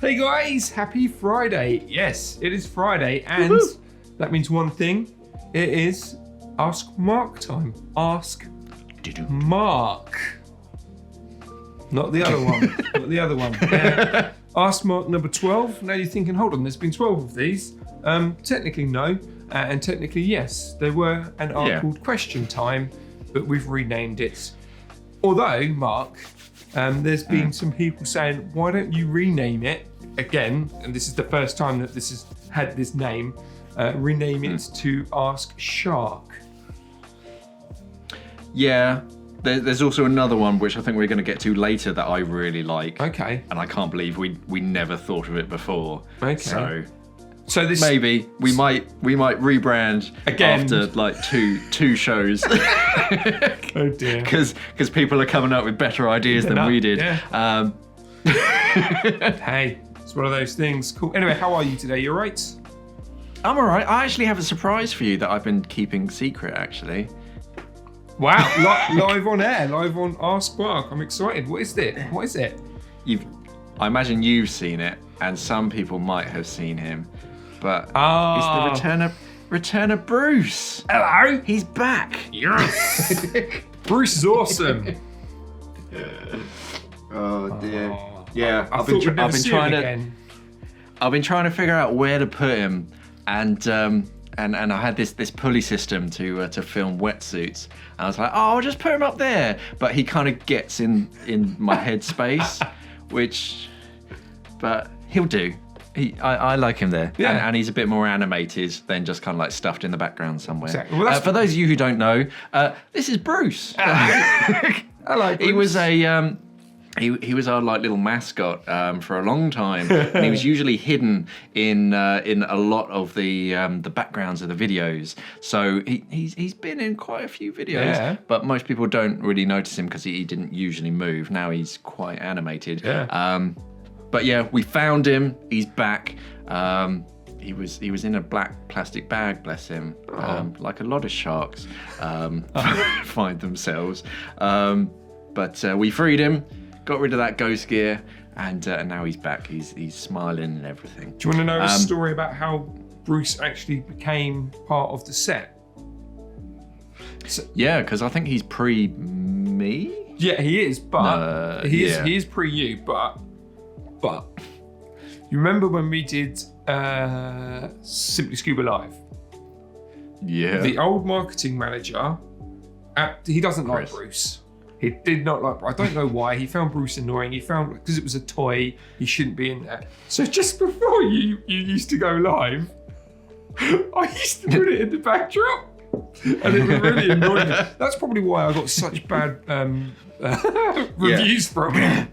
Hey guys, happy Friday. Yes, it is Friday, and that means one thing. It is Ask Mark time. Ask Mark. Not the other one. Not the other one. Ask Mark number 12. Now you're thinking, hold on, there's been 12 of these. Technically no, and technically yes. There were and are called Question Time, but we've renamed it. Although, Mark, there's been some people saying, why don't you rename it again? And this is the first time that this has had this name. Rename it to Ask Shark. Yeah, there's also another one which I think we're going to get to later that I really like. Okay. And I can't believe we never thought of it before. Okay. So this maybe we might rebrand again after like two shows. Oh dear. Because people are coming up with better ideas than we did. Yeah. Hey, it's one of those things. Cool. Anyway, how are you today? You alright? I'm alright. I actually have a surprise for you that I've been keeping secret actually. Wow, live on air, live on Ask Mark. I'm excited. What is it? What is it? I imagine you've seen it, and some people might have seen him, but it's the return of Bruce. Hello, he's back. Yes, Bruce is awesome. Oh dear. Yeah, I've been trying to figure out where to put him, and I had this pulley system to film wetsuits. And I was like, oh, I'll just put him up there. But he kind of gets in my head space, but he'll do. I like him there. Yeah. And he's a bit more animated than just kind of like stuffed in the background somewhere. Exactly. Well, for those of you who don't know, this is Bruce. I like Bruce. He was He was our like little mascot for a long time, and he was usually hidden in a lot of the backgrounds of the videos. So he's been in quite a few videos, but most people don't really notice him because he didn't usually move. Now he's quite animated. Yeah. But yeah, we found him. He's back. He was in a black plastic bag, bless him, like a lot of sharks find themselves. But we freed him. Got rid of that ghost gear, and now he's back. He's smiling and everything. Do you want to know a story about how Bruce actually became part of the set? Yeah, because I think he's pre-me. Yeah, he is, but he is pre you. But you remember when we did Simply Scuba Live? Yeah. The old marketing manager, he doesn't like Bruce. He did not like. I don't know why. He found Bruce annoying. He found because it was a toy, he shouldn't be in there. So just before you used to go live, I used to put it in the backdrop, and it was really annoying me. That's probably why I got such bad reviews from him.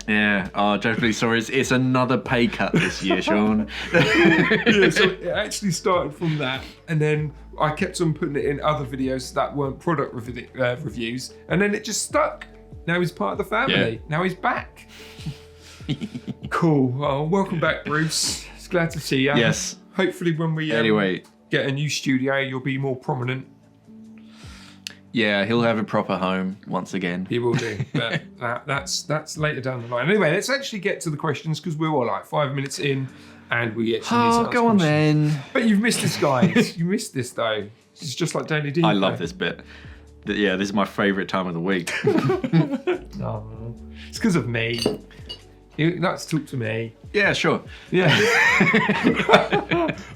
Yeah. Oh, definitely sorry. It's another pay cut this year, Sean. Yeah. So it actually started from that, and then I kept on putting it in other videos that weren't product reviews, and then it just stuck. Now he's part of the family. Yeah. Now he's back. Cool. Well, welcome back, Bruce. It's glad to see you. Yes. Hopefully when we get a new studio, you'll be more prominent. Yeah, he'll have a proper home once again. He will do, but that's later down the line. Anyway, let's actually get to the questions because we're all like 5 minutes in. And we actually need to ask go on questions. then. But you've missed this, guys. You missed this, though. It's just like Daily D. I love this bit. Yeah, this is my favourite time of the week. No, it's because of me. You like to talk to me. Yeah, sure. Yeah.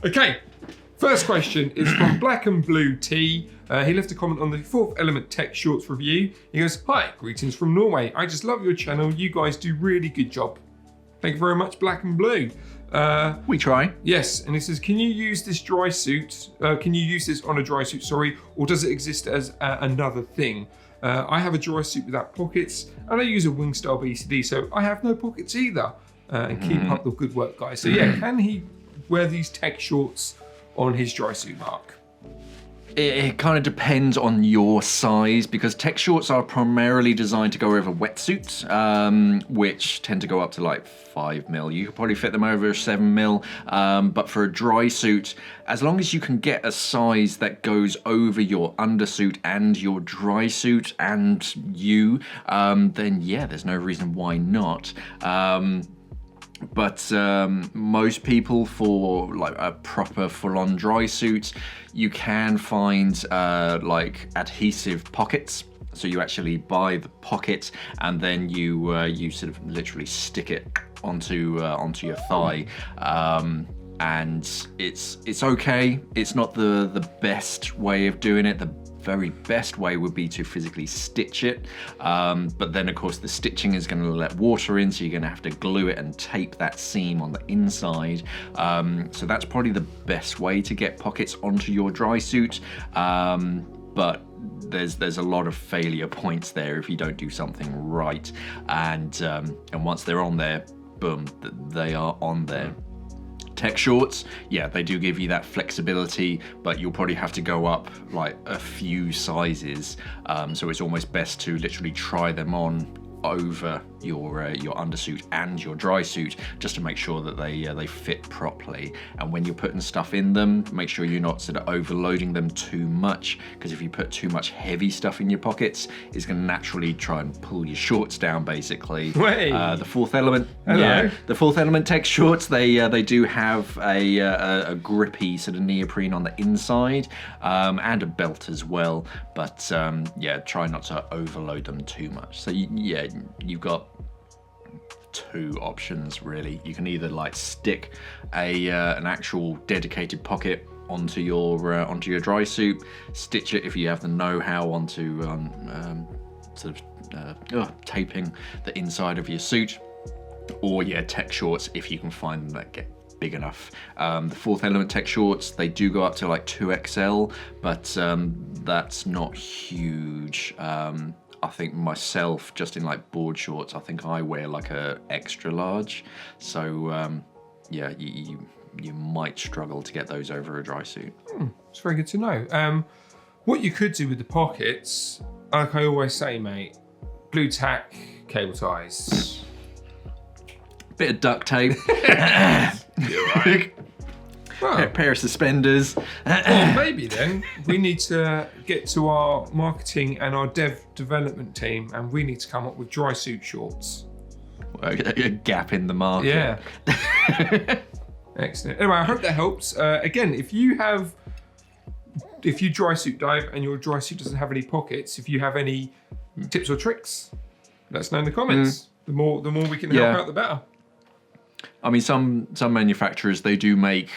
Okay. First question is from Black and Blue T. He left a comment on the Fourth Element Tech Shorts review. He goes, "Hi, greetings from Norway. I just love your channel. You guys do really good job. Thank you very much, Black and Blue." We try. Yes, and he says, can you use this dry suit? Can you use this on a dry suit, or does it exist as another thing? I have a dry suit without pockets, and I use a Wingstyle BCD, so I have no pockets either. And keep up the good work, guys. So yeah, can he wear these tech shorts on his dry suit, Mark? It kind of depends on your size because tech shorts are primarily designed to go over wetsuits, which tend to go up to like 5mm. You could probably fit them over 7mm, but for a dry suit, as long as you can get a size that goes over your undersuit and your dry suit and you, then yeah, there's no reason why not. But most people, for like a proper full-on dry suit, you can find like adhesive pockets. So you actually buy the pocket and then you sort of literally stick it onto your thigh. And it's okay. It's not the best way of doing it. The very best way would be to physically stitch it, but then of course the stitching is going to let water in, so you're going to have to glue it and tape that seam on the inside. So that's probably the best way to get pockets onto your dry suit, but there's a lot of failure points there if you don't do something right, and once they're on there, boom, they are on there. Tech shorts, yeah, they do give you that flexibility, but you'll probably have to go up like a few sizes. So it's almost best to literally try them on over your undersuit and your dry suit, just to make sure that they fit properly. And when you're putting stuff in them, make sure you're not sort of overloading them too much, because if you put too much heavy stuff in your pockets, it's going to naturally try and pull your shorts down, basically. The Fourth Element, the Fourth Element Tech shorts, they do have a grippy sort of neoprene on the inside, and a belt as well, but yeah, try not to overload them too much. So you've got two options really. You can either like stick an actual dedicated pocket onto your dry suit, stitch it if you have the know-how onto taping the inside of your suit, or tech shorts if you can find them that get big enough. The Fourth Element Tech shorts, they do go up to like 2XL, but that's not huge. I think myself, just in like board shorts, I think I wear like a extra large. So yeah, you might struggle to get those over a dry suit. It's very good to know. What you could do with the pockets, like I always say, mate, blue tack, cable ties. Bit of duct tape. You're right. Well, a pair of suspenders. Well, maybe then we need to get to our marketing and our development team, and we need to come up with dry suit shorts. A gap in the market. Yeah. Excellent. Anyway, I hope that helps. Again, if you dry suit dive and your dry suit doesn't have any pockets, if you have any tips or tricks, let us know in the comments. The more we can help out, the better. I mean, some manufacturers, they do make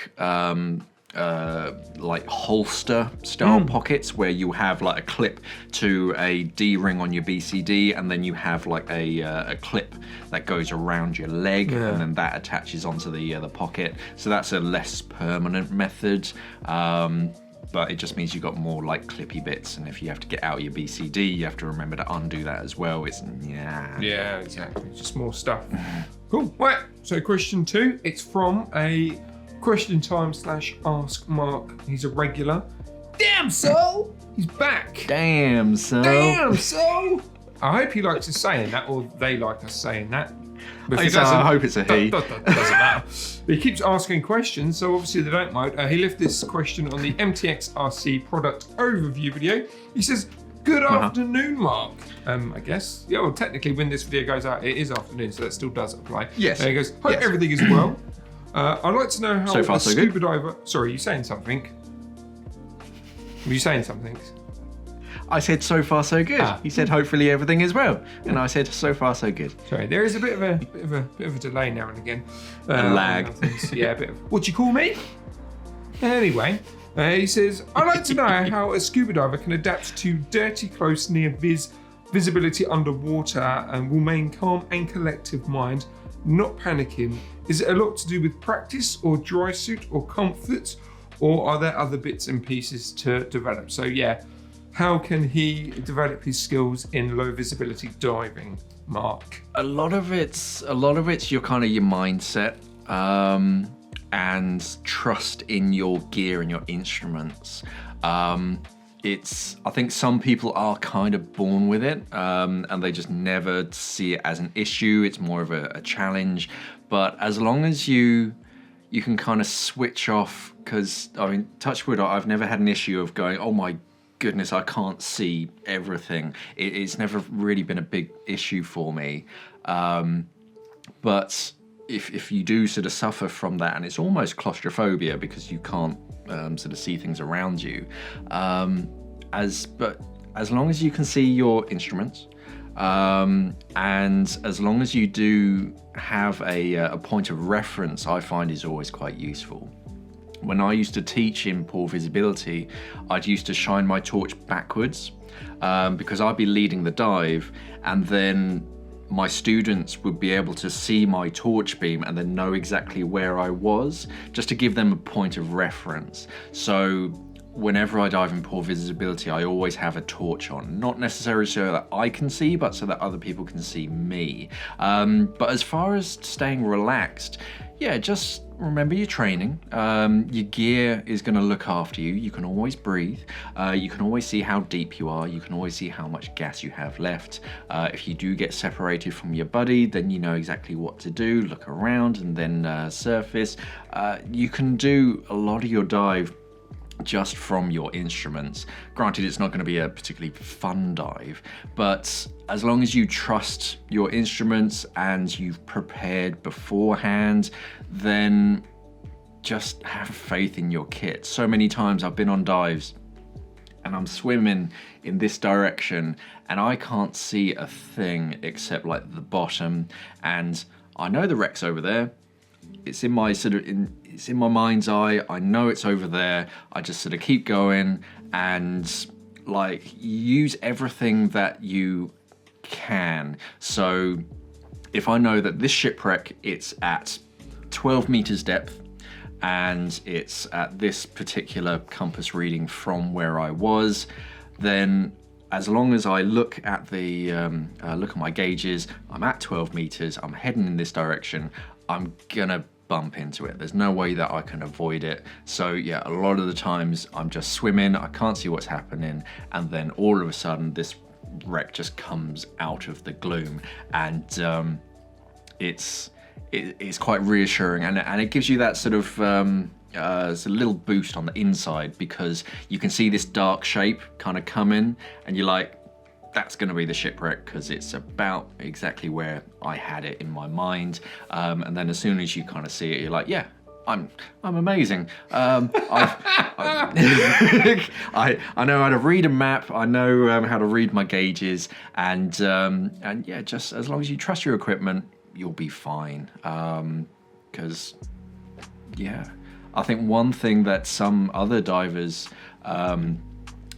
like holster style pockets where you have like a clip to a D-ring on your BCD, and then you have like a clip that goes around your leg, and then that attaches onto the pocket. So that's a less permanent method. But it just means you've got more like clippy bits, and if you have to get out your BCD, you have to remember to undo that as well. Yeah, exactly. Just more stuff. Cool. Right. So question 2, it's from a question time / ask Mark. He's a regular. Damn, so he's back. Damn, so. I hope he likes us saying that, or they like us saying that. But if I hope it's a he. Doesn't matter. But he keeps asking questions, so obviously they don't mind. He left this question on the MTX RC product overview video. He says, good afternoon, Mark. I guess. Yeah, well, technically when this video goes out, it is afternoon, so that still does apply. Yes. He goes, hope everything is well. I'd like to know how so far, a scuba diver... Sorry, you saying something? Were you saying something? I said so far so good. He said hopefully everything is well, and I said so far so good. Sorry, there is a bit of a delay now and again. A lag. Yeah, a bit of. What do you call me? Anyway, he says, I'd like to know how a scuba diver can adapt to dirty close near visibility underwater and will maintain calm and collective mind, not panicking. Is it a lot to do with practice or dry suit or comfort, or are there other bits and pieces to develop? So yeah. How can he develop his skills in low visibility diving, Mark? A lot of it's your kind of your mindset and trust in your gear and your instruments. I think some people are kind of born with it, and they just never see it as an issue. It's more of a challenge. But as long as you can kind of switch off, because I mean, touch wood, I've never had an issue of going, oh my goodness, I can't see everything. It's never really been a big issue for me. But if you do sort of suffer from that, and it's almost claustrophobia because you can't sort of see things around you, but as long as you can see your instruments, and as long as you do have a point of reference, I find is always quite useful. When I used to teach in poor visibility, I'd used to shine my torch backwards because I'd be leading the dive, and then my students would be able to see my torch beam and then know exactly where I was, just to give them a point of reference. So whenever I dive in poor visibility, I always have a torch on, not necessarily so that I can see, but so that other people can see me. But as far as staying relaxed, yeah, just remember your training. Your gear is going to look after you. You can always breathe. You can always see how deep you are. You can always see how much gas you have left. If you do get separated from your buddy, then you know exactly what to do. Look around and then surface. You can do a lot of your dive just from your instruments. Granted, it's not going to be a particularly fun dive, but as long as you trust your instruments and you've prepared beforehand, then just have faith in your kit. So many times I've been on dives and I'm swimming in this direction and I can't see a thing except like the bottom, and I know the wreck's over there. It's in my it's in my mind's eye. I know it's over there. I just sort of keep going and like use everything that you can. So if I know that this shipwreck, it's at 12 meters depth and it's at this particular compass reading from where I was, then as long as I look at the look at my gauges, I'm at 12 meters, I'm heading in this direction, I'm gonna bump into it. There's no way that I can avoid it. So yeah, a lot of the times I'm just swimming, I can't see what's happening, and then all of a sudden this wreck just comes out of the gloom, and it's quite reassuring, and it gives you that sort of it's a little boost on the inside, because you can see this dark shape kind of come in and you're like, that's going to be the shipwreck because it's about exactly where I had it in my mind. And then as soon as you kind of see it, you're like, yeah, I'm amazing. I know how to read a map. I know how to read my gauges, and yeah, just as long as you trust your equipment, you'll be fine. Because yeah, I think one thing that some other divers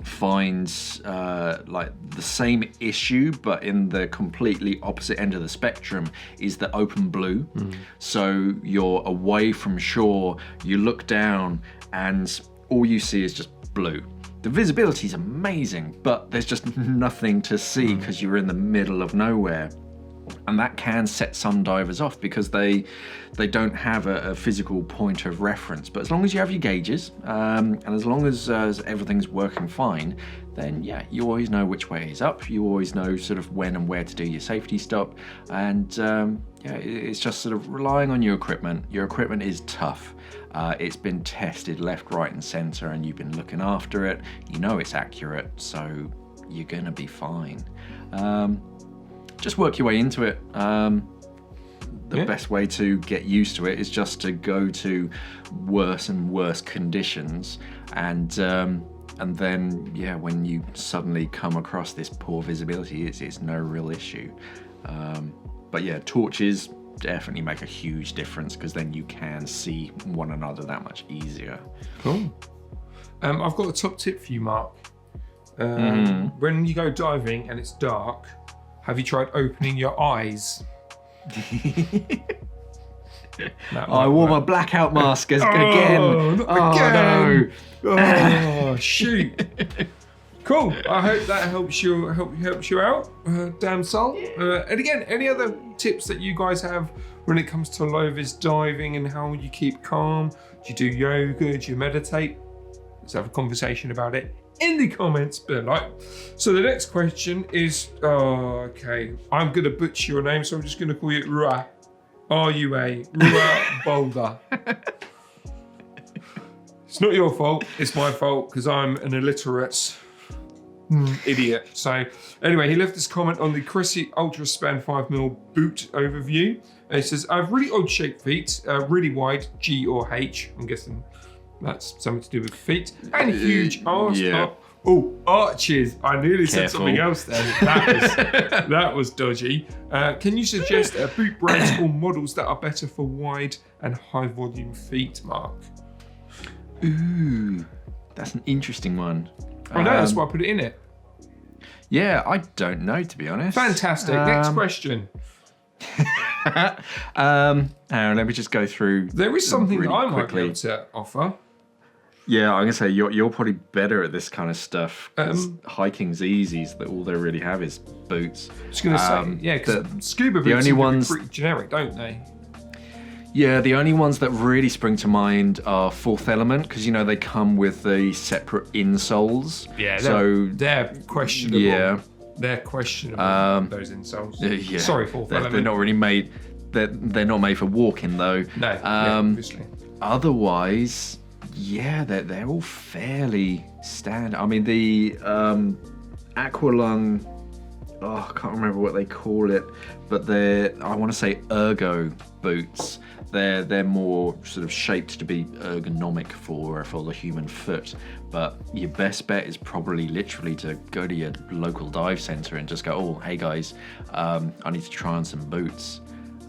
finds like the same issue but in the completely opposite end of the spectrum is the open blue. So you're away from shore, you look down and all you see is just blue. The visibility is amazing, but there's just nothing to see because you're in the middle of nowhere. And that can set some divers off because they don't have a physical point of reference. But as long as you have your gauges, and as long as everything's working fine, then yeah, you always know which way is up. You always know sort of when and where to do your safety stop. And yeah, it's just sort of relying on your equipment. Your equipment is tough. It's been tested left, right, and center, and you've been looking after it. You know it's accurate, so you're gonna be fine. Just work your way into it. The best way to get used to it is just to go to worse and worse conditions, and then yeah, when you suddenly come across this poor visibility, it's no real issue. But yeah, torches definitely make a huge difference because then you can see one another that much easier. Cool. I've got a top tip for you, Mark. When you go diving and it's dark, have you tried opening your eyes? I wore my blackout mask again. Not again. No. Oh, shoot. Cool. I hope that helps you out, damn soul. And again, any other tips that you guys have when it comes to low-vis diving and how you keep calm? Do you do yoga? Do you meditate? Let's have a conversation about it in the comments below. So the next question is, okay, I'm gonna butcher your name, so I'm just gonna call you Rua. R-U-A, Rua Boulder. It's not your fault, it's my fault, because I'm an illiterate Idiot. So anyway, he left this comment on the Cressy Ultra Span 5mm boot overview. And he says, I have really odd shaped feet, really wide, G or H. I'm guessing that's something to do with feet. And huge arse. Yeah. Oh, arches. I nearly said Careful. something else then. That was dodgy. Can you suggest boot brands or models that are better for wide and high volume feet, Mark? Ooh, that's an interesting one. I know, that's why I put it in it. Yeah, I don't know, to be honest. Fantastic. Next question. Hang on, let me just go through. There is something really that I might be quickly. able to offer. Yeah, I'm gonna say you're probably better at this kind of stuff. 'Cause hiking's easy. So that all they really have is boots. I was going to say, yeah, because scuba boots only seem to be ones- pretty generic, don't they? Yeah, the only ones that really spring to mind are Fourth Element because they come with the separate insoles. Yeah, so they're questionable. yeah, They're questionable, those insoles. yeah. Sorry, Fourth they're Element. not really made. They're not made for walking though. No, yeah, obviously. Otherwise, yeah, they're all fairly standard. I mean, the Aqualung, I can't remember what they call it, but I want to say ergo boots. They're more sort of shaped to be ergonomic for the human foot. But your best bet is probably literally to go to your local dive center and just go, oh, hey guys, I need to try on some boots.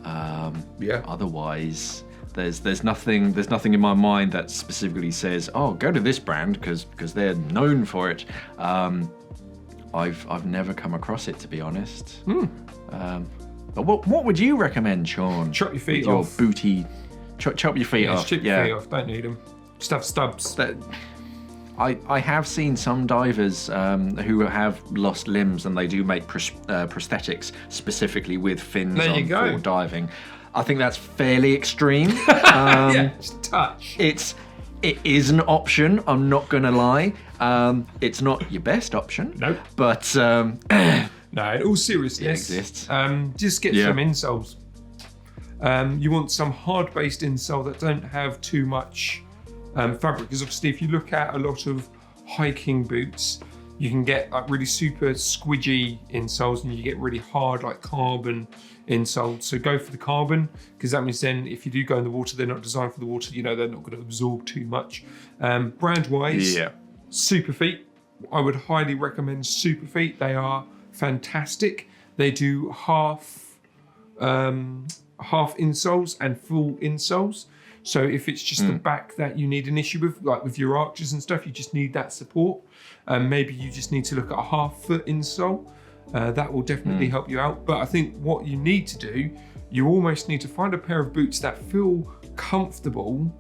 Yeah. Otherwise, there's nothing in my mind that specifically says, oh, go to this brand because they're known for it. I've never come across it, to be honest. But what would you recommend, Sean? Chop your feet with off. Your booty. Chop your feet off. Chop your feet off. Don't need them. Just have stubs. I have seen some divers who have lost limbs and they do make prosthetics specifically with fins There you on go. for diving. I think that's fairly extreme. Yeah, just touch. It is an option, I'm not gonna lie. It's not your best option. Nope. But No, in all seriousness, It exists. Just get Yeah. some insoles. You want some hard-based insole that don't have too much fabric, because obviously if you look at a lot of hiking boots, you can get like really super squidgy insoles and you get really hard like carbon insoles. So go for the carbon, because that means then if you do go in the water, they're not designed for the water, they're not going to absorb too much. Brand-wise, yeah. Superfeet, I would highly recommend Superfeet. They are fantastic. They do half insoles and full insoles. So if it's just the back that you need an issue with, like with your arches and stuff, you just need that support. Maybe you just need to look at a 1/2 foot insole. That will definitely help you out. But I think what you need to do, you almost need to find a pair of boots that feel comfortable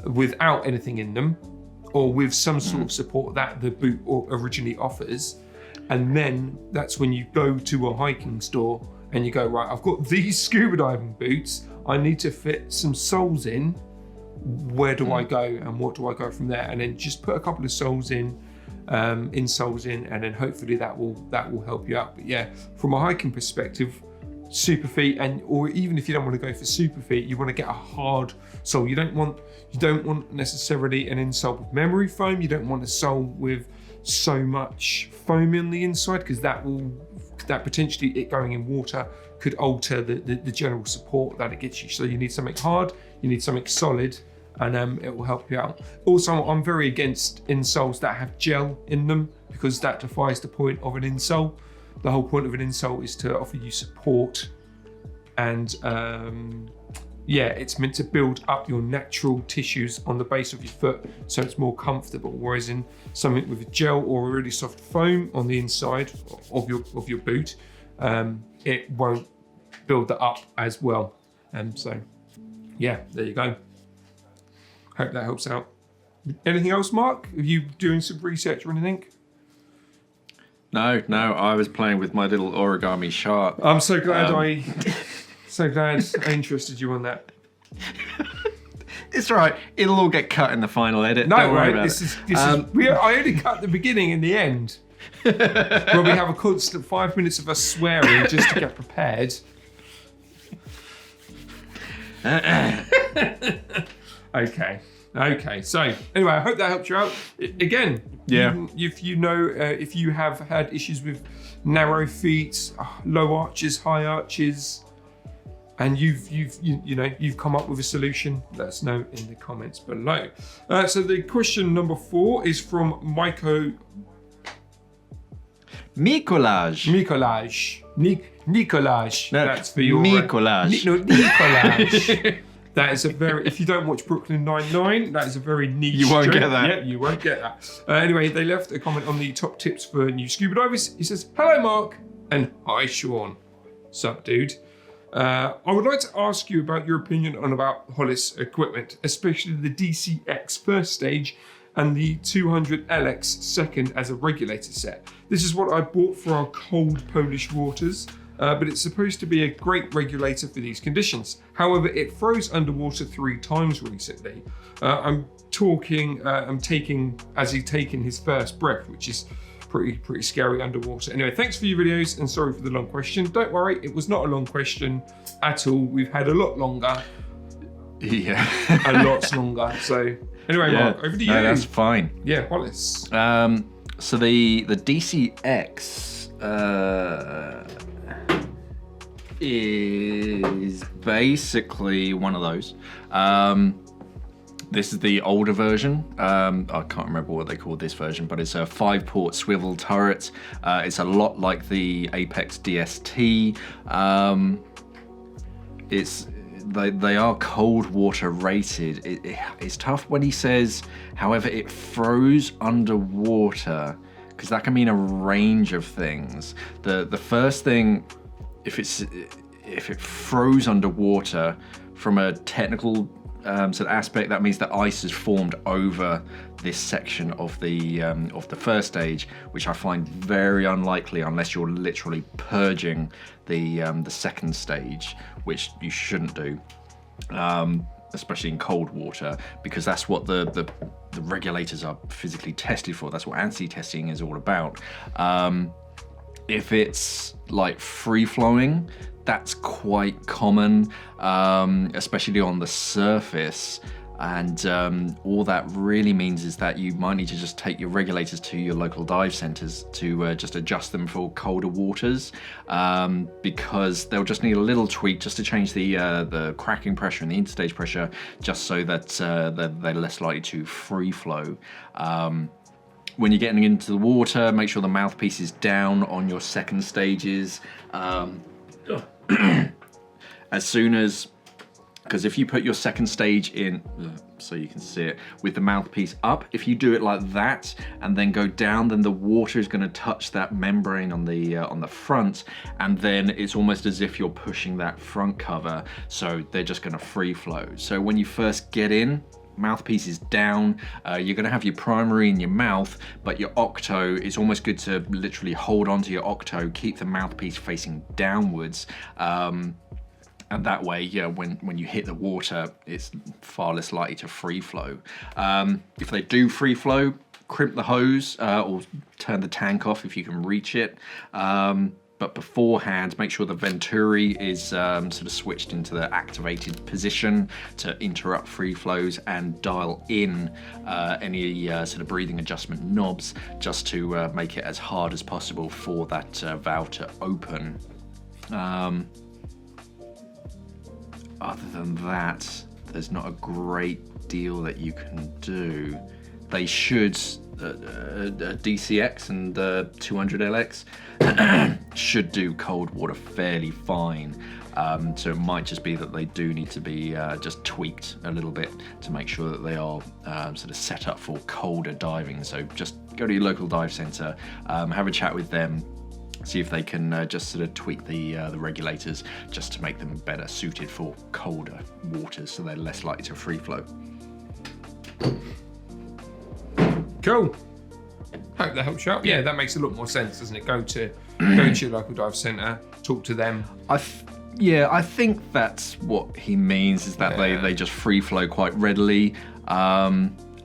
without anything in them, or with some sort of support that the boot originally offers. And then that's when you go to a hiking store and you go, right, I've got these scuba diving boots. I need to fit some soles in. Where do I go and what do I go from there? And then just put a couple of soles in, insoles in, and then hopefully that will help you out. But yeah, from a hiking perspective, Superfeet, or even if you don't want to go for Superfeet, you want to get a hard sole. You don't want necessarily an insole with memory foam. You don't want a sole with so much foam in the inside, because that potentially it going in water could alter the general support that it gets you. So you need something hard, you need something solid, and it will help you out. Also, I'm very against insoles that have gel in them, because that defies the point of an insole. The whole point of an insole is to offer you support, and it's meant to build up your natural tissues on the base of your foot so it's more comfortable. Whereas in something with a gel or a really soft foam on the inside of your boot, it won't build that up as well. So yeah, there you go. Hope that helps out. Anything else, Mark? Are you doing some research or anything? No, I was playing with my little origami shark. I'm so glad I interested you on that. It's all right. It'll all get cut in the final edit. No, Don't worry right. about This it. is. I only cut the beginning and the end. Where we have a constant 5 minutes of us swearing just to get prepared. Okay. So anyway, I hope that helped you out. Again, Yeah. If you have had issues with narrow feet, low arches, high arches, and you've come up with a solution, let us know in the comments below. So the question number 4 is from Mikolaj. Nikolaj. No, That's for your Nikolaj. Nikolaj. That is a very. If you don't watch Brooklyn Nine-Nine, that is a very niche. You won't joke. get that. Yeah, you won't get that. Anyway, they left a comment on the top tips for new scuba divers. He says, "Hello, Mark, and hi, Sean. Sup, dude. I would like to ask you about your opinion on about Hollis equipment, especially the DCX first stage and the 200LX second as a regulator set. This is what I bought for our cold Polish waters, but it's supposed to be a great regulator for these conditions. However, it froze underwater 3 times recently. I'm taking as he's taking his first breath, which is pretty scary underwater. Anyway, thanks for your videos and sorry for the long question. Don't worry, it was not a long question at all. We've had a lot longer. Yeah. A lot longer. So anyway, Yeah. Mark, over to you. No, that's fine. Yeah, Hollis. So the DCX is basically one of those. This is the older version. I can't remember what they called this version, but it's a 5-port swivel turret. It's a lot like the Apex DST. They are cold water rated. It's tough when he says, however, it froze underwater, because that can mean a range of things. The first thing, if it froze underwater from a technical sort of aspect, that means that ice has formed over this section of the first stage, which I find very unlikely unless you're literally purging the second stage, which you shouldn't do, especially in cold water, because that's what the regulators are physically tested for. That's what ANSI testing is all about. If it's like free flowing, that's quite common, especially on the surface. And all that really means is that you might need to just take your regulators to your local dive centers to just adjust them for colder waters, because they'll just need a little tweak just to change the cracking pressure and the interstage pressure, just so that they're less likely to free flow. When you're getting into the water, make sure the mouthpiece is down on your second stages. As soon as, because if you put your second stage in, so you can see it, with the mouthpiece up, if you do it like that and then go down, then the water is going to touch that membrane on the front, and then it's almost as if you're pushing that front cover, so they're just going to free flow. So when you first get in, mouthpiece is down, you're going to have your primary in your mouth, but your octo, it's almost good to literally hold onto your octo, keep the mouthpiece facing downwards, and that way, yeah, when you hit the water, it's far less likely to free flow. If they do free flow, crimp the hose or turn the tank off if you can reach it. But beforehand, make sure the Venturi is sort of switched into the activated position to interrupt free flows, and dial in any sort of breathing adjustment knobs just to make it as hard as possible for that valve to open. Other than that, there's not a great deal that you can do. They should, DCX and 200LX should do cold water fairly fine. So it might just be that they do need to be just tweaked a little bit to make sure that they are sort of set up for colder diving. So just go to your local dive center, have a chat with them, see if they can just sort of tweak the regulators just to make them better suited for colder waters, so they're less likely to free flow. Cool. Hope that helps you out. Yeah, that makes a lot more sense, doesn't it? Go to your local dive centre, talk to them. I think that's what he means, is that they just free flow quite readily.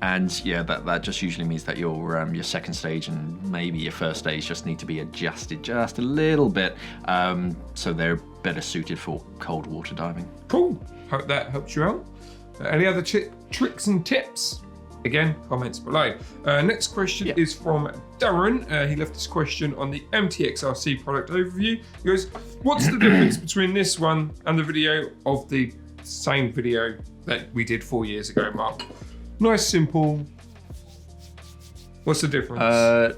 And yeah, that just usually means that your second stage and maybe your first stage just need to be adjusted just a little bit, so they're better suited for cold water diving. Cool. Hope that helps you out. Any other tricks and tips? Again, comments below. Next question is from Darren. He left this question on the MTXRC product overview. He goes, what's the difference between this one and the video of the same video that we did 4 years ago, Mark? Nice, simple. What's the difference?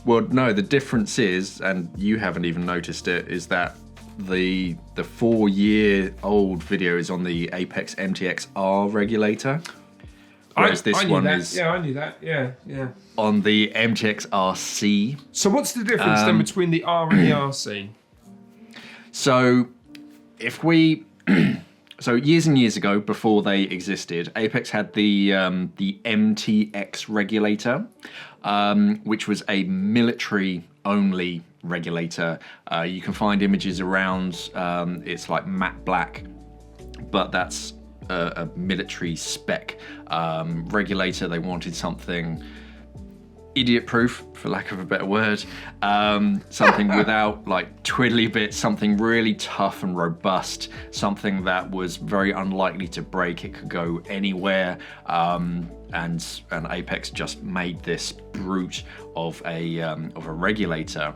Well, no, the difference is, and you haven't even noticed it, is that the 4-year-old video is on the Apex MTX-R regulator. Whereas this one is I knew that. Yeah. on the MTX-RC. So what's the difference then between the R and the RC? So if we... So years and years ago, before they existed, Apex had the MTX regulator, which was a military-only regulator. You can find images around. It's like matte black, but that's a military spec regulator. They wanted something idiot-proof, for lack of a better word, something without like twiddly bits, something really tough and robust, something that was very unlikely to break. It could go anywhere, and Apex just made this brute of a regulator.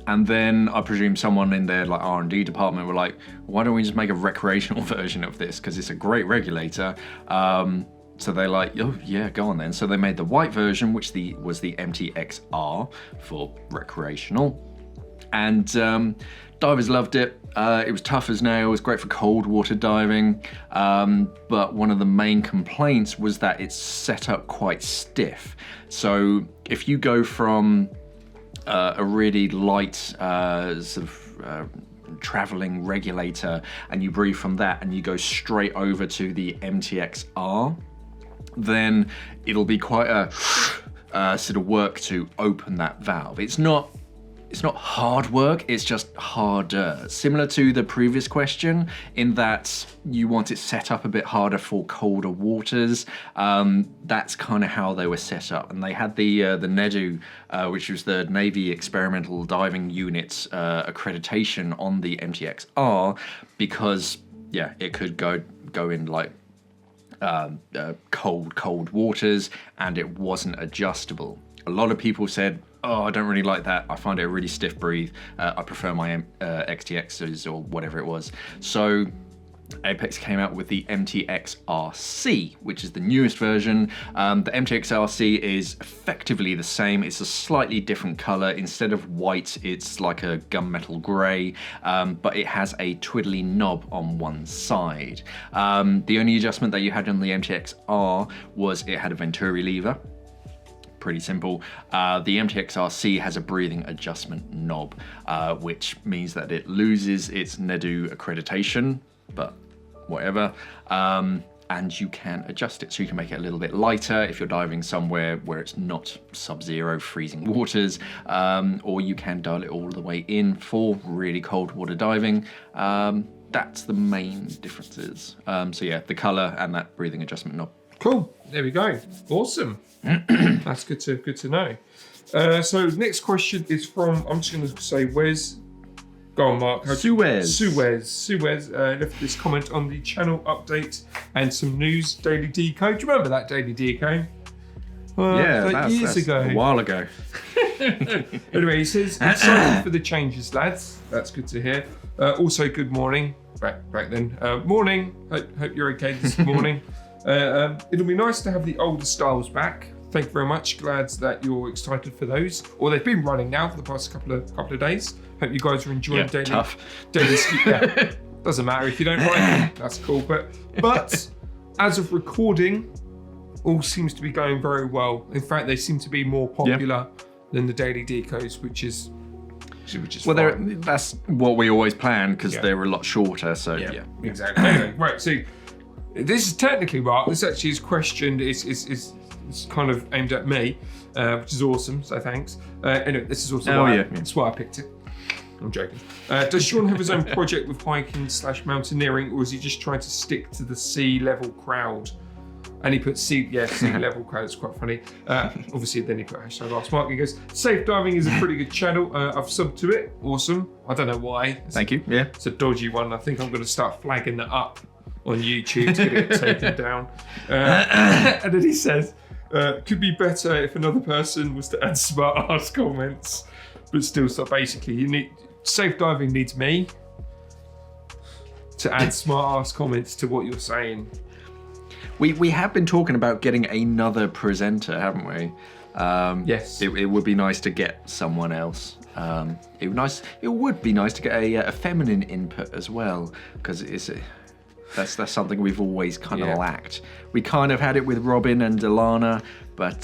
And then I presume someone in their like R&D department were like, why don't we just make a recreational version of this? Because it's a great regulator. So they're like, oh yeah, go on then. So they made the white version, which was the MTX-R for recreational. And divers loved it. It was tough as nails, great for cold water diving. But one of the main complaints was that it's set up quite stiff. So if you go from a really light traveling regulator and you breathe from that and you go straight over to the MTX-R, then it'll be quite a sort of work to open that valve. It's not hard work, it's just harder. Similar to the previous question in that you want it set up a bit harder for colder waters. That's kind of how they were set up. And they had the NEDU, which was the Navy Experimental Diving Unit's accreditation on the MTX-R because, yeah, it could go in like cold waters and it wasn't adjustable. A lot of people said, oh, I don't really like that. I find it a really stiff breathe. I prefer my XTXs or whatever it was. So Apex came out with the MTX-RC, which is the newest version. The MTX-RC is effectively the same. It's a slightly different color. Instead of white, it's like a gunmetal gray, but it has a twiddly knob on one side. The only adjustment that you had on the MTX-R was it had a Venturi lever. Pretty simple. The MTX-RC has a breathing adjustment knob, which means that it loses its NEDU accreditation, but whatever. And you can adjust it, so you can make it a little bit lighter if you're diving somewhere where it's not sub-zero freezing waters, or you can dial it all the way in for really cold water diving. That's the main differences. So yeah, the color and that breathing adjustment knob. Cool. There we go. Awesome. That's good to know. So next question is from, I'm just going to say Wes. Go on, Mark. Suez left this comment on the channel update and some news. Daily Decode. Do you remember that Daily Decode? Yeah, that's years ago. A while ago. Anyway, he says, excited for the changes, lads. That's good to hear. Also, good morning. Back then. Morning. Hope you're okay this morning. It'll be nice to have the older styles back. Thank you very much. Glad that you're excited for those. Or they've been running now for the past couple of days. Hope you guys are enjoying daily. Yeah, doesn't matter if you don't like them. That's cool. But as of recording, all seems to be going very well. In fact, they seem to be more popular than the Daily Decodes, which is well, that's what we always plan because they're a lot shorter. So yeah. Exactly. Anyway, right. So this is technically Mark. This actually is questioned. It's kind of aimed at me, which is awesome. So thanks. Anyway, this is also that's why I picked it. I'm joking. Does Sean have his own project with hiking/mountaineering, or is he just trying to stick to the sea level crowd? And he put sea level crowd. It's quite funny. Obviously, then he put #AskMark. He goes, Safe Diving is a pretty good channel. I've subbed to it. Awesome. I don't know why. Thank you. Yeah. It's a dodgy one. I think I'm going to start flagging that up on YouTube to get it taken down. And then he says, could be better if another person was to add smart ass comments, but still, so basically, Safe Diving needs me to add smart ass comments to what you're saying. We have been talking about getting another presenter, haven't we? Yes. It would be nice to get someone else. It would be nice to get a feminine input as well, because that's something we've always kind of lacked. We kind of had it with Robin and Alana, but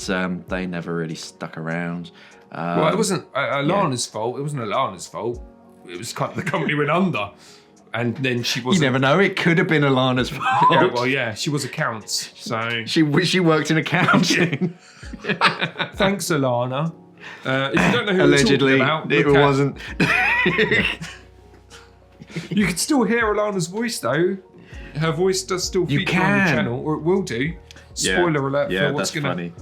they never really stuck around. Well, it wasn't Alana's fault. It wasn't Alana's fault. It was kind of the company went under. And then she wasn't. You never know. It could have been Alana's fault. Yeah, well, yeah, she was accounts, so she worked in accounting. Thanks, Alana. If you don't know who allegedly, we're talking about, it wasn't. You can still hear Alana's voice though. Her voice does still feature on the channel, or it will do. Spoiler alert for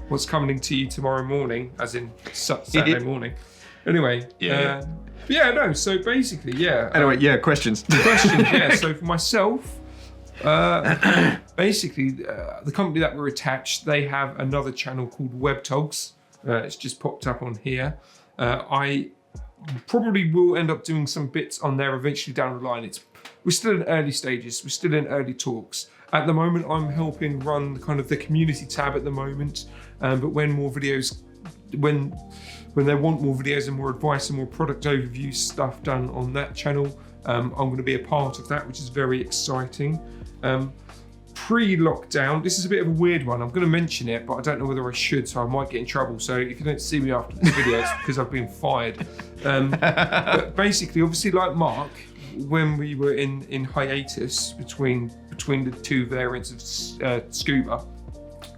what's coming to you tomorrow morning, as in Saturday morning. Anyway, so basically, Anyway, questions. So for myself, basically, the company that we're attached, they have another channel called WebTogs. It's just popped up on here. I probably will end up doing some bits on there eventually down the line. We're still in early stages. We're still in early talks. At the moment, I'm helping run kind of the community tab at the moment. But when more videos, when they want more videos and more advice and more product overview stuff done on that channel, I'm going to be a part of that, which is very exciting. Pre-lockdown, this is a bit of a weird one. I'm going to mention it, but I don't know whether I should, so I might get in trouble. So if you don't see me after this video, it's because I've been fired. But basically, obviously, like Mark, when we were in hiatus between the two variants of scuba,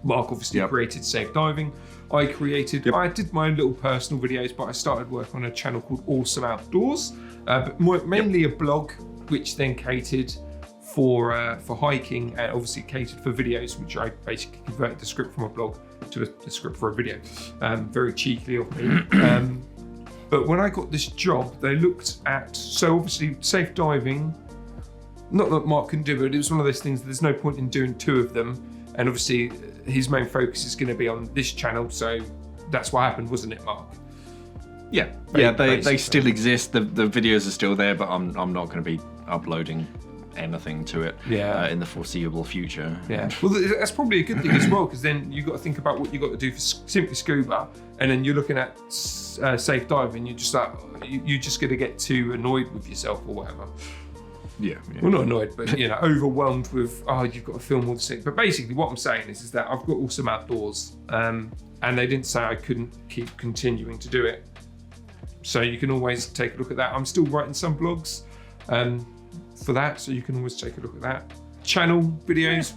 Mark obviously created Safe Diving. I did my own little personal videos, but I started work on a channel called Awesome Outdoors, but mainly a blog, which then catered for hiking, and obviously catered for videos, which I basically converted the script from a blog to a script for a video. Very cheekily of me. But when I got this job, they looked at, so obviously Safe Diving, not that Mark can do it, it was one of those things, there's no point in doing two of them. And obviously his main focus is going to be on this channel. So that's what happened, wasn't it, Mark? Yeah, they still exist. The videos are still there, but I'm not going to be uploading anything to it in the foreseeable future. Yeah, well, that's probably a good thing as well, because then you've got to think about what you've got to do for Simply Scuba, and then you're looking at Safe Diving, you're just like, you're just going to get too annoyed with yourself or whatever. Yeah. Well, not annoyed, but overwhelmed with, you've got to film all this thing. But basically what I'm saying is that I've got Awesome Outdoors, and they didn't say I couldn't keep continuing to do it. So you can always take a look at that. I'm still writing some blogs for that, so you can always take a look at that. Channel videos,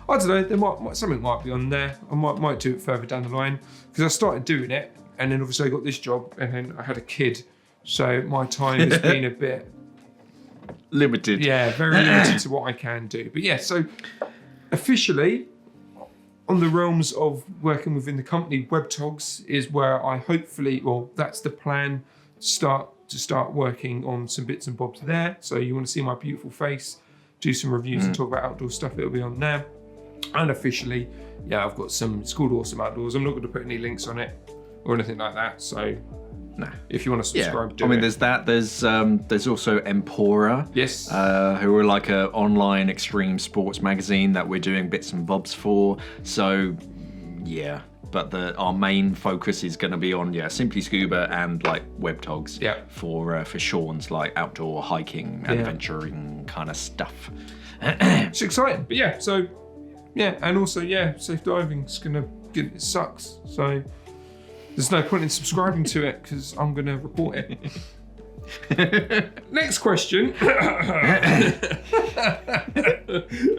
I don't know, there something might be on there. I might do it further down the line, because I started doing it, and then obviously I got this job, and then I had a kid, so my time has been a bit limited. Yeah, very limited to what I can do. But yeah, so officially, on the realms of working within the company, WebTogs is where I hopefully, well, that's the plan, to start working on some bits and bobs there. So you want to see my beautiful face, do some reviews and talk about outdoor stuff, it'll be on there. And officially, I've got it's called Awesome Outdoors. I'm not going to put any links on it or anything like that. So if you want to subscribe, do it. I mean, there's that. There's also Empora. Yes. Who are like a online extreme sports magazine that we're doing bits and bobs for. So yeah, but our main focus is going to be on Simply Scuba and like WebTogs. Yeah. For Sean's like outdoor hiking, adventuring kind of stuff. It's exciting, but and also Safe Diving's it sucks. So there's no point in subscribing to it, because I'm going to report it. Next question.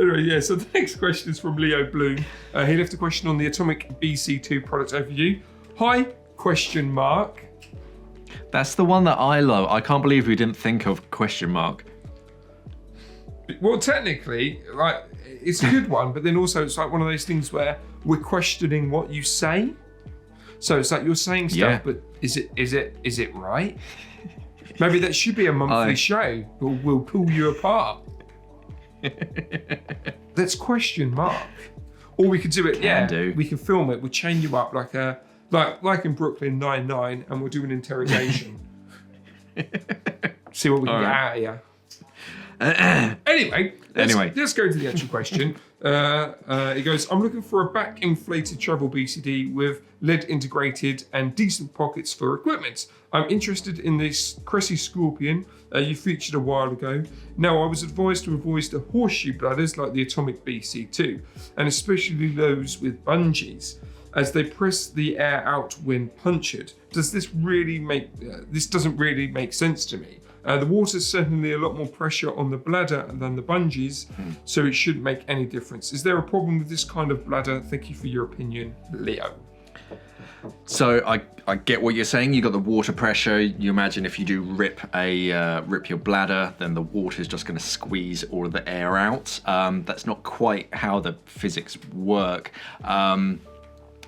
Anyway, so the next question is from Leo Bloom. He left a question on the Atomic BC2 product overview. Hi, question mark. That's the one that I love. I can't believe we didn't think of question mark. Well, technically, like, it's a good one, but then also it's like one of those things where we're questioning what you say. So it's like you're saying stuff, but is it right? Maybe that should be a monthly show. We'll pull you apart. Let's question Mark. Or we could do it. We can film it. We'll chain you up like in Brooklyn Nine-Nine, and we'll do an interrogation. See what we can get out of you. Anyway, let's go to the actual question. It goes, I'm looking for a back inflated travel BCD with LED integrated and decent pockets for equipment. I'm interested in this Cressy Scorpion you featured a while ago. Now, I was advised to avoid the horseshoe bladders like the Atomic BC2, and especially those with bungees, as they press the air out when punctured. Does this really make, this doesn't really make sense to me. The water's certainly a lot more pressure on the bladder than the bungees, so it shouldn't make any difference. Is there a problem with this kind of bladder? Thank you for your opinion, Leo. So I get what you're saying. You got the water pressure. You imagine if you do rip your bladder, then the water is just going to squeeze all of the air out. That's not quite how the physics work.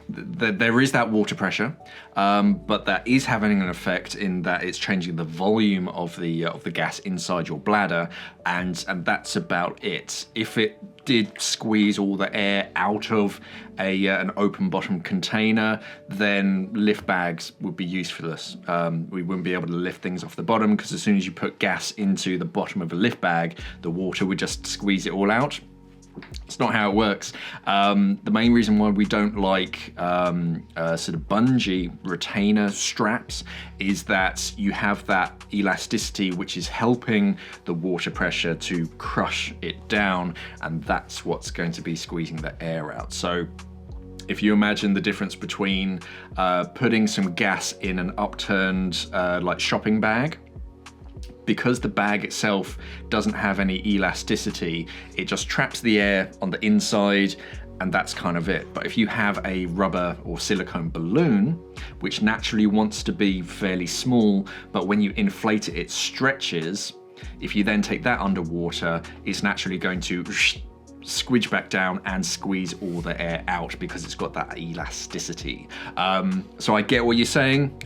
There is that water pressure, but that is having an effect in that it's changing the volume of the gas inside your bladder, and that's about it. If it did squeeze all the air out of an open bottom container, then lift bags would be useless. We wouldn't be able to lift things off the bottom, because as soon as you put gas into the bottom of a lift bag, the water would just squeeze it all out. It's not how it works. The main reason why we don't like sort of bungee retainer straps is that you have that elasticity which is helping the water pressure to crush it down, and that's what's going to be squeezing the air out. So if you imagine the difference between putting some gas in an upturned like shopping bag, because the bag itself doesn't have any elasticity, it just traps the air on the inside, and that's kind of it. But if you have a rubber or silicone balloon, which naturally wants to be fairly small, but when you inflate it, it stretches, if you then take that underwater, it's naturally going to squidge back down and squeeze all the air out because it's got that elasticity. So I get what you're saying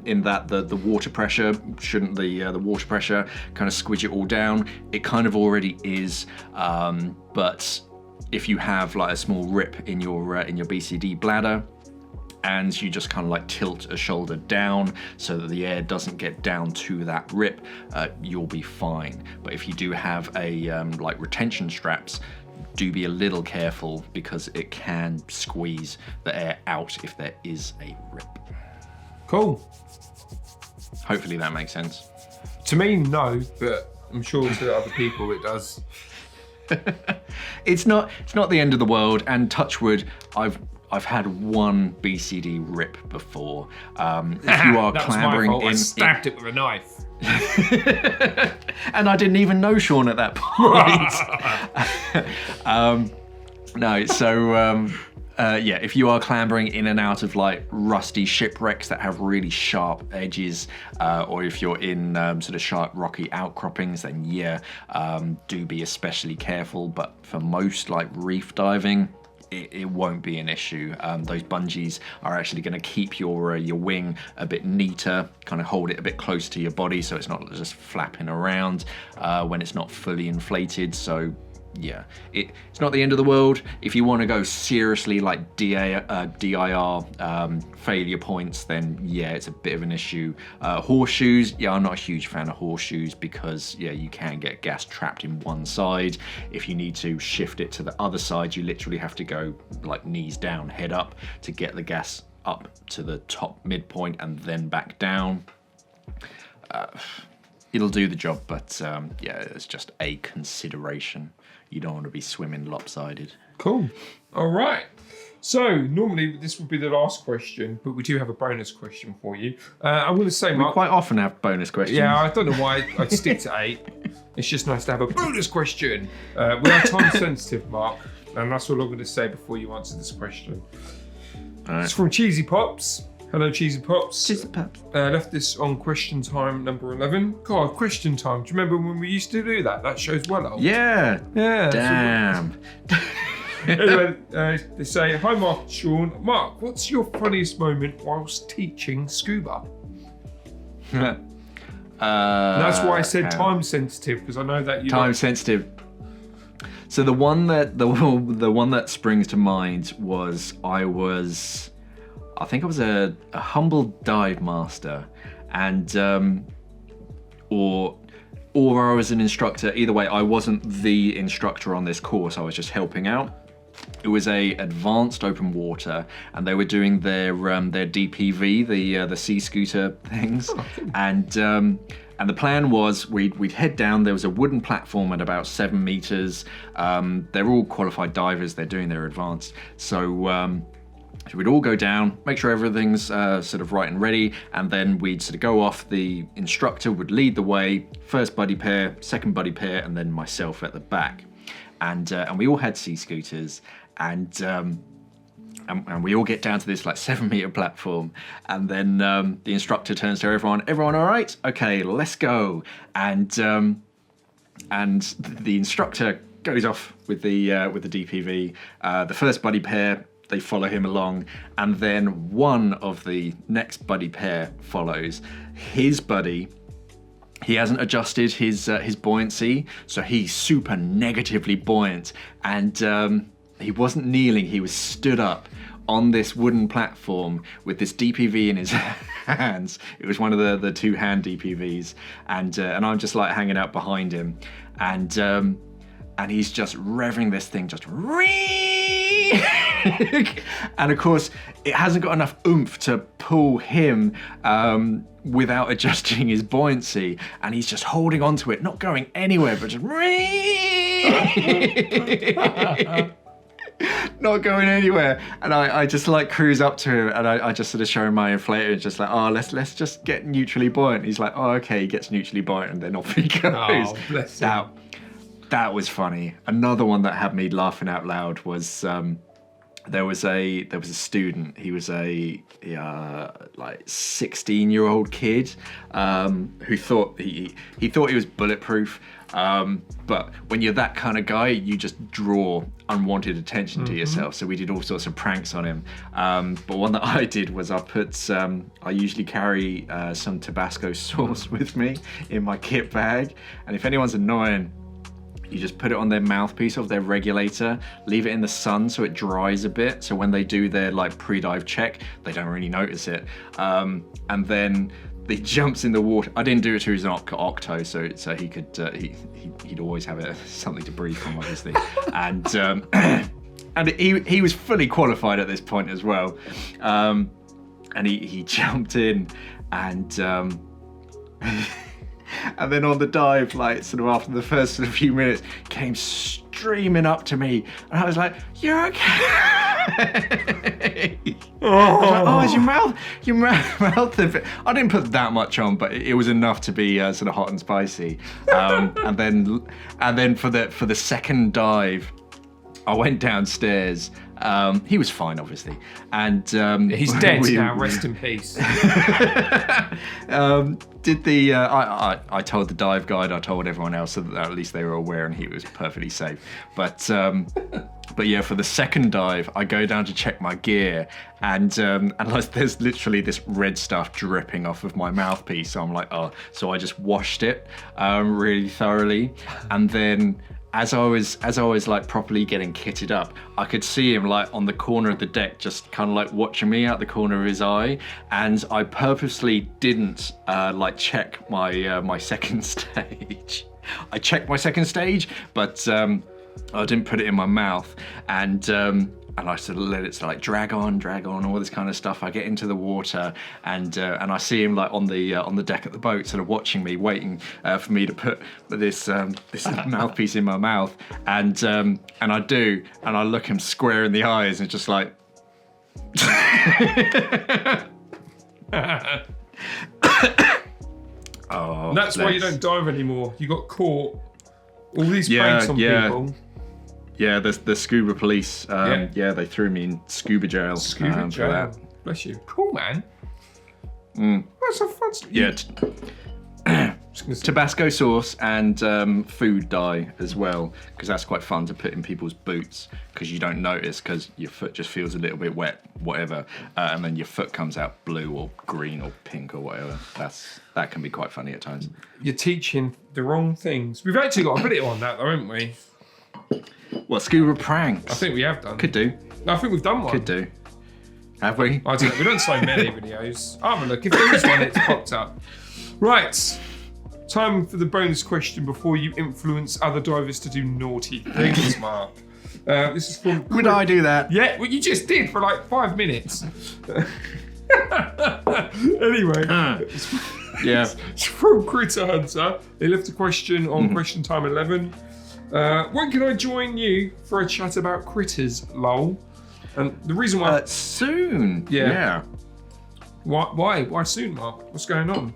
in that the water pressure, shouldn't the water pressure kind of squidge it all down? It kind of already is, but if you have like a small rip in your BCD bladder, and you just kind of like tilt a shoulder down so that the air doesn't get down to that rip, you'll be fine. But if you do have a like retention straps, do be a little careful, because it can squeeze the air out if there is a rip. Cool. Hopefully that makes sense. To me, no, but I'm sure to other people it does. It's not the end of the world, and touch wood, I've had one BCD rip before. If you are clambering in, I stabbed it with a knife. And I didn't even know Sean at that point. Yeah, if you are clambering in and out of like rusty shipwrecks that have really sharp edges, or if you're in sort of sharp rocky outcroppings, then yeah, do be especially careful. But for most like reef diving, it won't be an issue. Those bungees are actually going to keep your wing a bit neater, kind of hold it a bit close to your body so it's not just flapping around when it's not fully inflated. So yeah, it's not the end of the world. If you want to go seriously like DIR failure points, then yeah, it's a bit of an issue. Horseshoes, yeah, I'm not a huge fan of horseshoes, because yeah, you can get gas trapped in one side. If you need to shift it to the other side, you literally have to go like knees down, head up to get the gas up to the top midpoint and then back down. It'll do the job, but yeah, it's just a consideration. You don't want to be swimming lopsided. Cool. All right. So normally this would be the last question, but we do have a bonus question for you. I'm going to say, Mark, we quite often have bonus questions. Yeah, I don't know why I'd stick to 8. It's just nice to have a bonus question. We are time sensitive, Mark, and that's all I'm going to say before you answer this question. All right. It's from Cheesy Pops. Hello, Cheesy Pops. Cheesy Pops. Left this on question time number 11. God, question time. Do you remember when we used to do that? That show's well old. Yeah. Yeah. Damn. Anyway, they say, hi Mark and Sean. Mark, what's your funniest moment whilst teaching scuba? That's That's why I said time sensitive, because I know that you time sensitive. So the one that springs to mind was I think I was a humble dive master, and or I was an instructor. Either way, I wasn't the instructor on this course. I was just helping out. It was a advanced open water, and they were doing their DPV, the sea scooter things, and the plan was we'd head down. There was a wooden platform at about 7 meters. They're all qualified divers. They're doing their advanced, so we'd all go down, make sure everything's sort of right and ready, and then we'd sort of go off. The instructor would lead the way, first buddy pair, second buddy pair, and then myself at the back. And we all had sea scooters, and we all get down to this like 7 meter platform, and then the instructor turns to everyone, all right? Okay, let's go. And the instructor goes off with the DPV. The first buddy pair, they follow him along, and then one of the next buddy pair follows. His buddy, he hasn't adjusted his buoyancy, so he's super negatively buoyant, and he wasn't kneeling, he was stood up on this wooden platform with this DPV in his hands. It was one of the two-hand DPVs, and I'm just like hanging out behind him, and he's just revving this thing, just and of course it hasn't got enough oomph to pull him without adjusting his buoyancy, and he's just holding on to it, not going anywhere, but just not going anywhere. And I just like cruise up to him, and I just sort of show him my inflator, and just like, oh, let's just get neutrally buoyant. He's like, oh, okay. He gets neutrally buoyant, and then off he goes. Oh, bless him. That was funny. Another one that had me laughing out loud was there was a student. He was a like 16-year-old kid who thought he thought he was bulletproof. But when you're that kind of guy, you just draw unwanted attention to yourself. So we did all sorts of pranks on him. But one that I did was I usually carry some Tabasco sauce with me in my kit bag, and if anyone's annoying, you just put it on their mouthpiece of their regulator, leave it in the sun so it dries a bit, so when they do their like pre-dive check, they don't really notice it. And then he jumps in the water. I didn't do it to his octo, so he could he'd always have something to breathe from, obviously. And he was fully qualified at this point as well. And he jumped in, and and then on the dive, like sort of after the first sort of few minutes, came streaming up to me, and I was like, "You're okay." Oh, is your mouth a bit? I didn't put that much on, but it was enough to be sort of hot and spicy. And then for the second dive, I went downstairs. He was fine, obviously, and he's dead now. Rest in peace. I told the dive guide, I told everyone else, so that at least they were aware, and he was perfectly safe. But yeah, for the second dive, I go down to check my gear, and like, there's literally this red stuff dripping off of my mouthpiece. So I'm like, oh, so I just washed it really thoroughly, and then as I was like properly getting kitted up, I could see him like on the corner of the deck, just kind of like watching me out the corner of his eye. And I purposely didn't like check my second stage. I checked my second stage, but I didn't put it in my mouth. And I sort of let it sort of like drag on, all this kind of stuff. I get into the water, and I see him like on the deck of the boat, sort of watching me, waiting for me to put this mouthpiece in my mouth. And I do, and I look him square in the eyes, and just like. Oh, that's why you don't dive anymore. You got caught. All these pranks on people. Yeah, the scuba police, they threw me in scuba jail. For that. Bless you. Cool, man. That's a fun story. Yeah. Tabasco sauce and food dye as well, because that's quite fun to put in people's boots, because you don't notice, because your foot just feels a little bit wet, whatever, and then your foot comes out blue or green or pink or whatever. That can be quite funny at times. You're teaching the wrong things. We've actually got a video on that, though, haven't we? What, scuba pranks? I think we have done. Could do. No, I think we've done one. Could do. Have we? I don't know. We've done so many videos. I'll have a look. If there is one, it's popped up. Right. Time for the bonus question before you influence other divers to do naughty things, Mark. This is from... Would I do that? Yeah, well, you just did for like 5 minutes. Anyway. Yeah. It's from Critter Hunter. They left a question on question time 11. When can I join you for a chat about critters, lol? And the reason why... soon. Yeah. Why? Why soon, Mark? What's going on?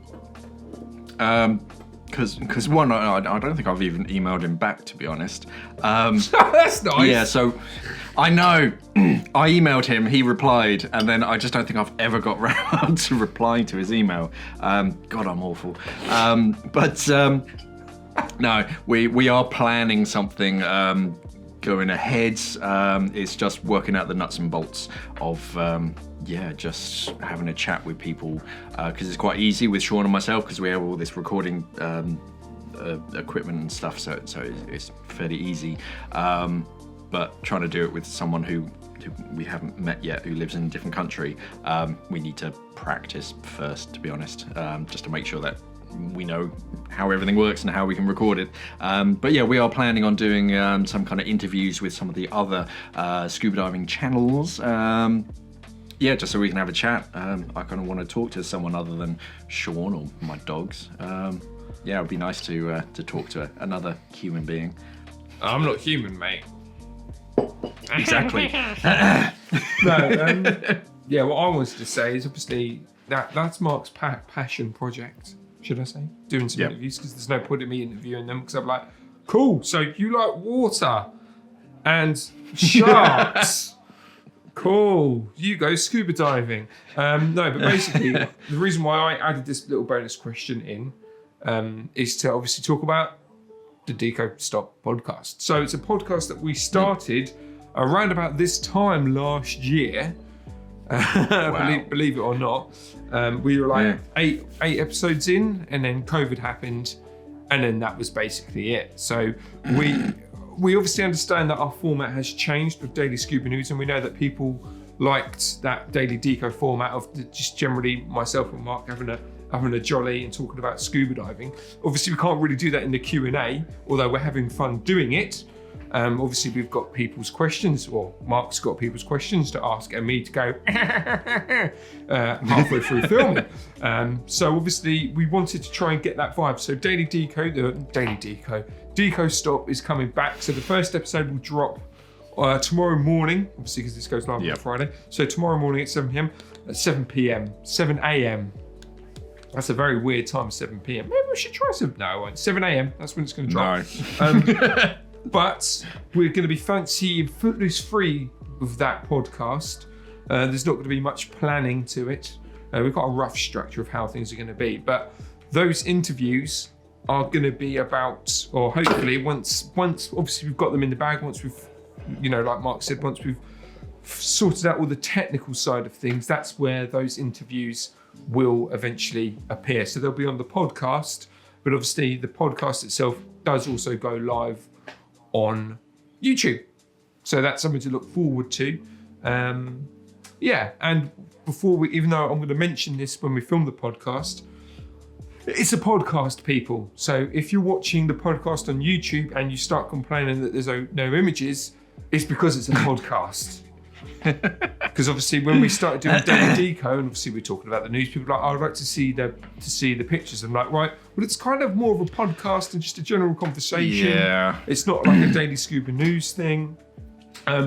Because one, I don't think I've even emailed him back, to be honest. That's nice. Yeah, so I know I emailed him, he replied, and then I just don't think I've ever got round to replying to his email. God, I'm awful. No, we are planning something going ahead. It's just working out the nuts and bolts of just having a chat with people, because it's quite easy with Sean and myself because we have all this recording equipment and stuff, so it's fairly easy. But trying to do it with someone who we haven't met yet, who lives in a different country, we need to practice first, to be honest, just to make sure that we know how everything works and how we can record it. But yeah, we are planning on doing some kind of interviews with some of the other scuba diving channels. Just so we can have a chat. I kind of want to talk to someone other than Sean or my dogs. It would be nice to talk to another human being. I'm not human, mate. Exactly. No, what I wanted to say is obviously that's Mark's passion project, should I say? Doing some interviews, because there's no point in me interviewing them, because I'm like, cool, so you like water and sharks. Cool, you go scuba diving. But basically, the reason why I added this little bonus question in is to obviously talk about the Deco Stop podcast. So it's a podcast that we started around about this time last year. Wow. believe it or not. We were like eight episodes in, and then COVID happened, and then that was basically it. So we obviously understand that our format has changed with Daily Scuba News, and we know that people liked that Daily Deco format of just generally myself and Mark having a jolly and talking about scuba diving. Obviously, we can't really do that in the Q&A, although we're having fun doing it. Obviously, we've got people's questions, or Mark's got people's questions to ask, and me to go halfway through filming. So obviously, we wanted to try and get that vibe. So Deco Stop is coming back. So the first episode will drop tomorrow morning, obviously because this goes live on Friday. So tomorrow morning at 7 a.m. That's a very weird time, 7 p.m. Maybe we should try some. No, I won't. 7 a.m. That's when it's going to drop. No. But we're going to be fancy and footloose free with that podcast. There's not going to be much planning to it. We've got a rough structure of how things are going to be. But those interviews are going to be about, or hopefully once obviously we've got them in the bag, once we've, like Mark said, once we've sorted out all the technical side of things, that's where those interviews will eventually appear. So they'll be on the podcast, but obviously the podcast itself does also go live on YouTube. So that's something to look forward to. And even though I'm going to mention this when we film the podcast, it's a podcast, people. So if you're watching the podcast on YouTube and you start complaining that there's no images, it's because it's a podcast. Because obviously when we started doing Daily Deco, and obviously we're talking about the news, people are like, I'd like to see the pictures. I'm like, right, well, it's kind of more of a podcast and just a general conversation. Yeah. It's not like a Daily Scuba News thing.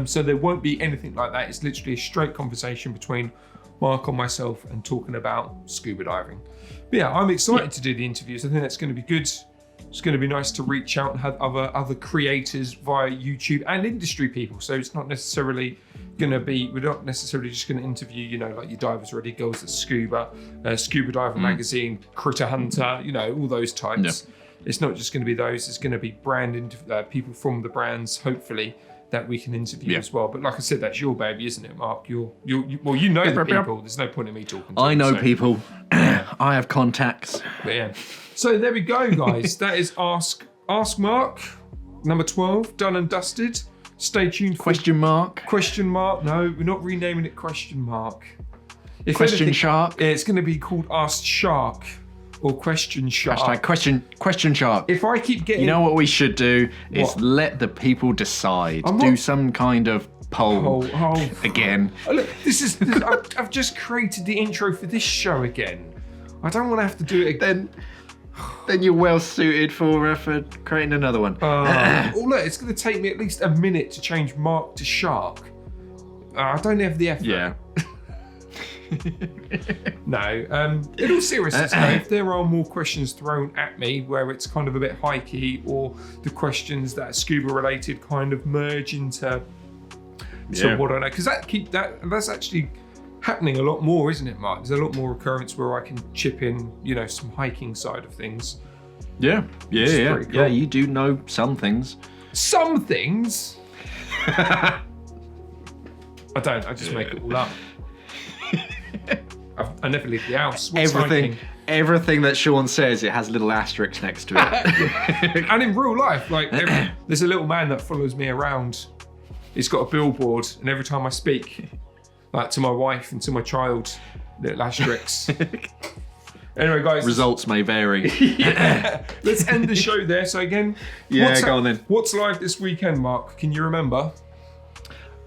So there won't be anything like that. It's literally a straight conversation between Mark and myself and talking about scuba diving. But yeah, I'm excited to do the interviews. I think that's going to be good. It's going to be nice to reach out and have other creators via YouTube and industry people. So it's not necessarily going to be, we're not necessarily just going to interview, like your Divers Ready, Girls That Scuba, Scuba Diver Magazine, Critter Hunter, all those types. Yep. It's not just going to be those. It's going to be people from the brands, hopefully, that we can interview as well. But like I said, that's your baby, isn't it, Mark? You know the people. There's no point in me talking to I them, know people. I have contacts. But yeah. So there we go, guys. That is Ask Mark, number 12, done and dusted. Stay tuned for Question mark? question mark. No, we're not renaming it question mark. If Question anything, shark? it's going to be called Ask Shark or Question Shark. Hashtag question shark. If I keep getting, You know what we should do is What? let the people decide. I'm Do not- some kind of poll again. Oh, look, I've just created the intro for this show again. I don't want to have to do it again. Then you're well suited for creating another one. Oh, look, it's going to take me at least a minute to change Mark to Shark. I don't have the effort. Yeah. No. In all seriousness, though, if there are more questions thrown at me where it's kind of a bit hikey, or the questions that are scuba related kind of merge into what I know, because that's actually happening a lot more, isn't it, Mark? There's a lot more occurrence where I can chip in, some hiking side of things. Yeah. pretty cool. Yeah, you do know some things. Some things. I don't. I just make it all up. I never leave the house. What's hiking? Everything that Sean says, it has little asterisks next to it. And in real life, there's a little man that follows me around. He's got a billboard, and every time I speak, to my wife and to my child, little asterisks. Anyway, guys. Results may vary. Let's end the show there. So again, go on then. What's live this weekend, Mark? Can you remember?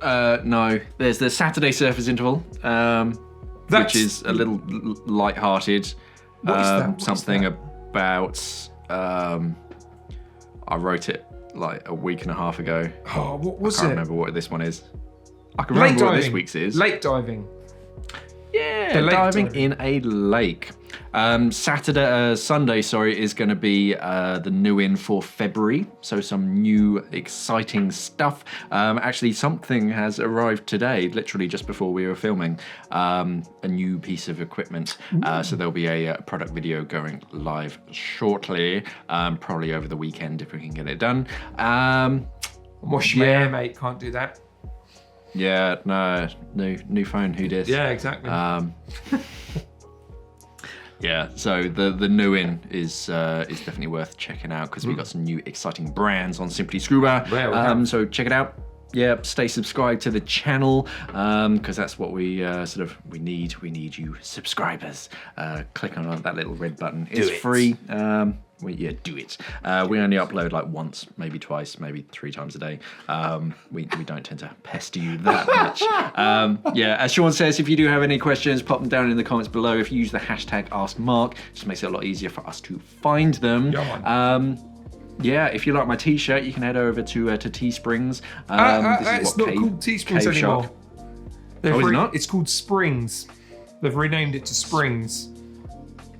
No, there's the Saturday Surfers Interval, which is a little light-hearted. What is that? What is something that? about. I wrote it like a week and a half ago. Oh, what was I can't it? remember what this one is. I can Lake remember diving. what this week's is. Lake diving. Yeah, lake diving diving. in a lake. Sunday, is going to be the new in for February. So some new exciting stuff. Actually, something has arrived today, literally just before we were filming. A new piece of equipment. So there'll be a product video going live shortly, probably over the weekend if we can get it done. Wash your hair, mate. Can't do that. Yeah, no, new phone. Who dis? Yeah, exactly. Yeah, so the new in is definitely worth checking out because we've got some new exciting brands on Simply Scuba. So check it out. Yeah, stay subscribed to the channel because that's what we we need. We need you subscribers. Click on that little red button. It's free. Do it. We only upload like once, maybe twice, maybe 3 times a day. We don't tend to pester you that much. As Sean says, if you do have any questions, pop them down in the comments below. If you use the hashtag AskMark, it just makes it a lot easier for us to find them. If you like my t-shirt, you can head over to Teesprings. It's not called Teesprings anymore. Is it not? It's called Springs. They've renamed it to Springs.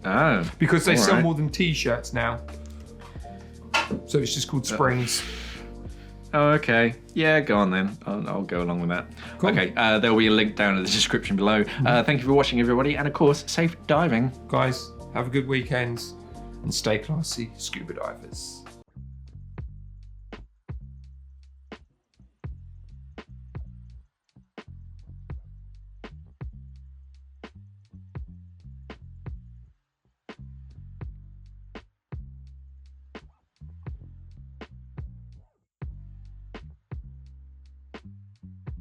Oh. Because they sell right. more than t-shirts now. So it's just called Springs. Oh, okay. Yeah, go on then. I'll go along with that. Cool. Okay, there'll be a link down in the description below. Thank you for watching, everybody. And of course, safe diving. Guys, have a good weekend and stay classy, scuba divers.